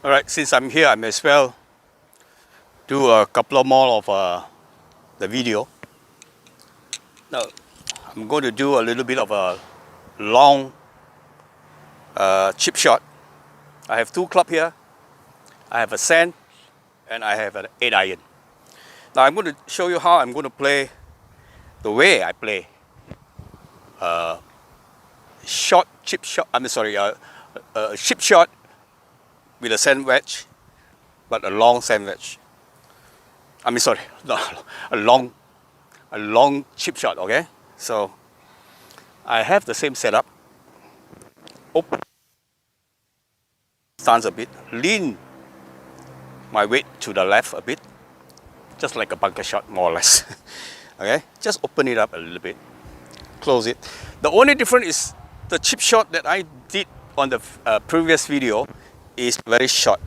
Alright, since I'm here, I may as well do a couple of more of the video. Now, I'm going to do a little bit of a long chip shot. I have two clubs here. I have a sand and I have an 8 iron. Now I'm going to show you how I'm going to play, the way I play short chip shot. Chip shot with a sand wedge, but a long sand wedge. A long chip shot. Okay, so I have the same setup. Open stance a bit, lean my weight to the left a bit, just like a bunker shot, more or less. Okay, just open it up a little bit, close it. The only difference is the chip shot that I did on the previous video is very short.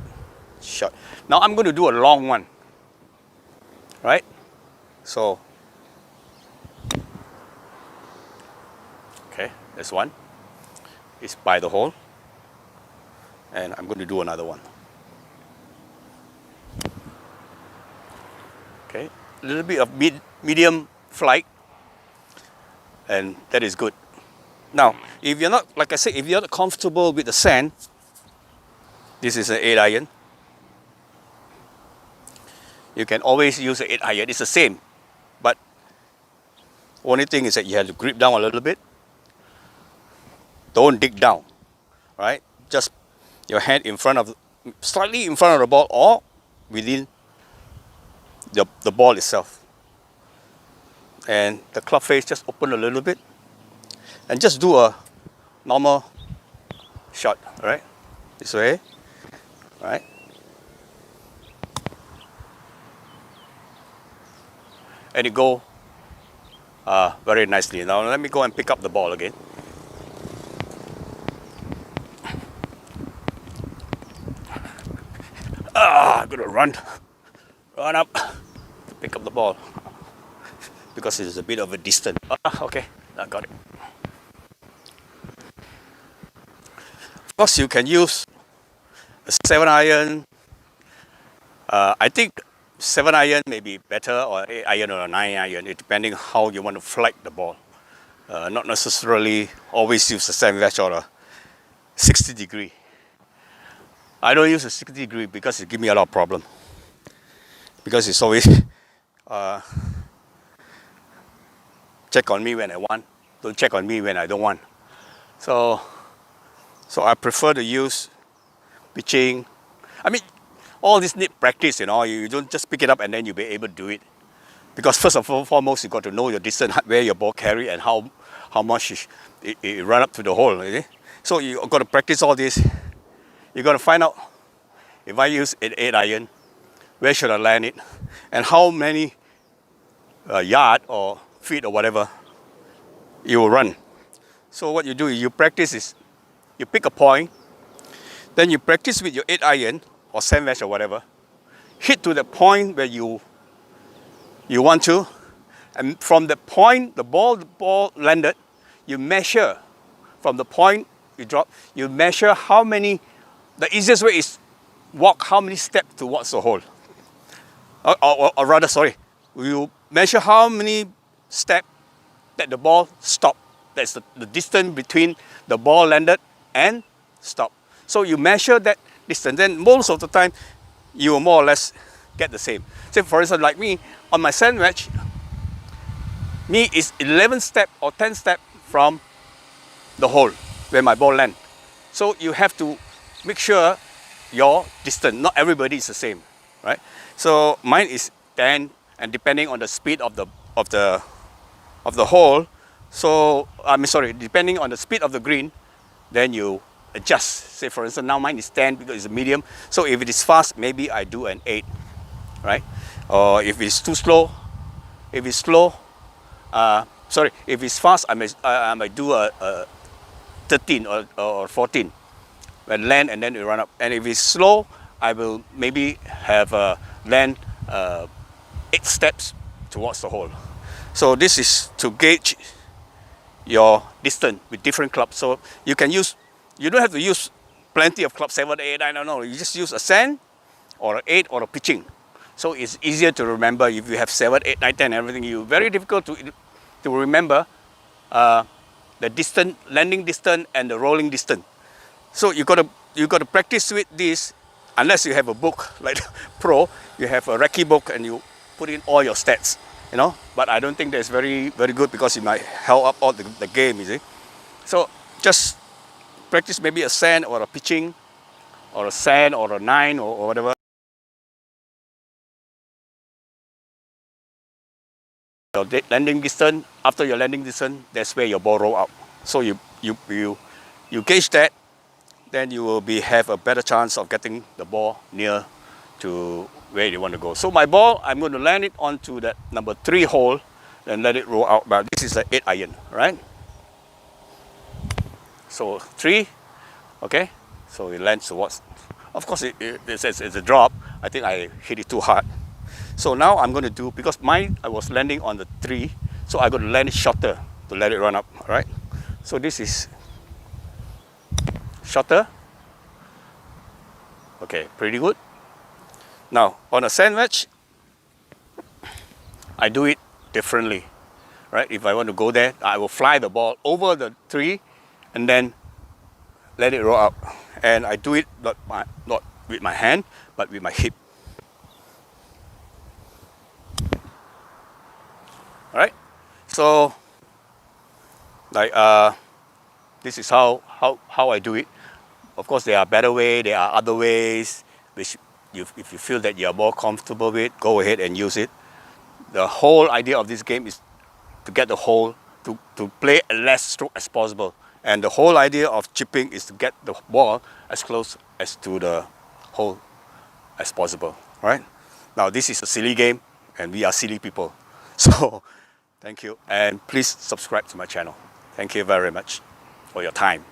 Now I'm going to do a long one, right? So, okay, there's one. It's by the hole, and I'm going to do another one. Okay, a little bit of medium flight, and that is good. Now, if you're not, like I said, if you're not comfortable with the sand, this is an 8 iron. You can always use an 8 iron. It's the same, but only thing is that you have to grip down a little bit. Don't dig down, right? Just your hand in front of, slightly in front of the ball or within the ball itself. And the club face just open a little bit and just do a normal shot, right? This way, right? And it go very nicely. Now let me go and pick up the ball again. I'm gonna run up to pick up the ball because it's a bit of a distance. Okay, I got it. Of course, you can use a 7 iron. I think 7 iron may be better, or 8 iron or a 9 iron, depending how you want to flight the ball. Not necessarily always use a sand wedge or a 60 degree. I don't use a 60 degree because it gives me a lot of problem. Because it's always check on me when I want, don't check on me when I don't want. So I prefer to use pitching. I mean, all this need practice, you know. You don't just pick it up and then you'll be able to do it. Because first of all, foremost, you got to know your distance, where your ball carry and how much it run up to the hole. You see? So you got to practice all this. You got to find out, if I use an 8 iron, where should I land it, and how many yard or feet or whatever you will run. So what you do is you practice is, you pick a point, then you practice with your 8 iron or sand wedge or whatever, hit to the point where you want to, and from the point the ball landed, you measure from the point you drop, you measure how many. The easiest way is walk how many steps towards the hole. Or rather, sorry, you measure how many steps that the ball stopped. That's the distance between the ball landed and stop. So you measure that distance. Then most of the time, you will more or less get the same. Say for instance, like me, on my sand wedge, me is 11 steps or 10 steps from the hole where my ball lands. So you have to make sure your distance, not everybody is the same, right? So mine is 10, and depending on the speed of the hole, so depending on the speed of the green, then you adjust. Say for instance, now mine is 10 because it's a medium. So if it is fast, maybe I do an 8, right? Or if it's too slow, if it's fast, I might do a 13 or 14. When land and then it run up. And if it's slow, I will maybe have land 8 steps towards the hole. So this is to gauge your distance with different clubs. So you can use, you don't have to use plenty of club 7, 8, I don't know. You just use a sand or an 8 or a pitching. So it's easier to remember if you have 7, 8, 9, 10, everything. You very difficult to remember the distance, landing distance and the rolling distance. So you got to practice with this. Unless you have a book like pro, you have a recce book and you put in all your stats, you know. But I don't think that's very good because it might help up all the game, you see. So just practice maybe a sand or a pitching, or a sand or a 9 or whatever. Your landing distance, after your landing distance, that's where your ball roll out. So you gauge that, then you will have a better chance of getting the ball near to where you want to go. So my ball, I'm going to land it onto that number 3 hole and let it roll out. But this is an 8 iron, right? So 3, okay. So it lands towards. Of course, it's a drop. I think I hit it too hard. So now I'm going to do, because mine I was landing on the 3, so I'm going to land it shorter to let it run up. All right. So this is shorter. Okay, pretty good. Now on a sand wedge, I do it differently, right? If I want to go there, I will fly the ball over the 3 and then let it roll out. And I do it not with my hand, but with my hip. All right. So like this is how I do it. Of course, there are better ways, there are other ways, which if you feel that you're more comfortable with, go ahead and use it. The whole idea of this game is to get the hole, to play as less stroke as possible. And the whole idea of chipping is to get the ball as close as to the hole as possible, right? Now, this is a silly game, and we are silly people. So, thank you, and please subscribe to my channel. Thank you very much for your time.